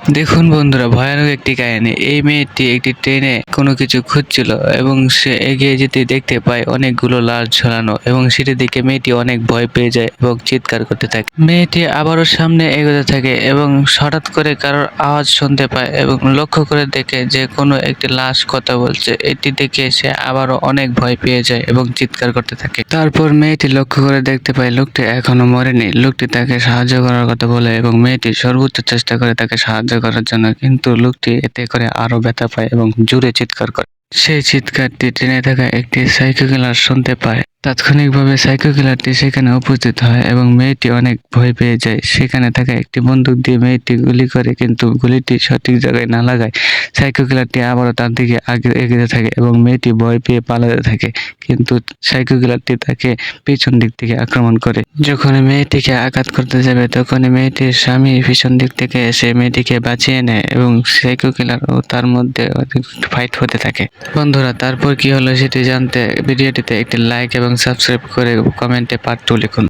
দেখুন বন্ধুরা, ভয়ানক একটি কাহিনী। এই মেয়েটি একটি ট্রেনে কোনো কিছু খুঁজছিল এবং সে এগিয়ে যেতে দেখতে পায় অনেকগুলো লাশ ঝোলানো এবং সেটি দেখে মেয়েটি অনেক ভয় পেয়ে যায় এবং চিৎকার করতে থাকে। মেয়েটি আবারও সামনে এগোতে থাকে এবং হঠাৎ করে কারোর আওয়াজ শুনতে পায় এবং লক্ষ্য করে দেখে যে কোনো একটি লাশ কথা বলছে। এটি দেখে সে আবারও অনেক ভয় পেয়ে যায় এবং চিৎকার করতে থাকে। তারপর মেয়েটি লক্ষ্য করে দেখতে পায় লোকটি এখনো মরেনি। লোকটি তাকে সাহায্য করার কথা বলে এবং মেয়েটি সর্বোচ্চ চেষ্টা করে তাকে সাহায্য করার জন্য, কিন্তু লোকটি এতে করে আরো ব্যথা পায় এবং জোরে চিৎকার করে। সেই চিৎকারটি ট্রেনে থাকা একটি সাইকো কিলার শুনতে পায়। তাৎক্ষণিকভাবে সাইকো কিলারটি সেখানে উপস্থিত হয় এবং মেয়েটি অনেক ভয় পেয়ে যায়। সেখানে থাকা একটি বন্দুক দিয়ে মেয়েটি গুলি করে, কিন্তু গুলিটি সঠিক জায়গায় না লাগায় সাইকো কিলারটি আবারও তার দিকে এগিয়ে থাকে এবং মেয়েটি ভয় পেয়ে পালাতে থাকে। কিন্তু সাইকো কিলারটি তাকে পিছন দিক থেকে আক্রমণ করে। যখন মেয়েটিকে আঘাত করতে যাবে তখনই মেয়েটির স্বামী পিছন দিক থেকে এসে মেয়েটিকে বাঁচিয়ে নেয় এবং সাইকো কিলার ও তার মধ্যে ফাইট হতে থাকে। বন্ধুরা, তারপর কি হলো সেটি জানতে ভিডিওটিতে একটি লাইক এবং সাবস্ক্রাইব করে কমেন্টে পার্ট 2 লিখুন।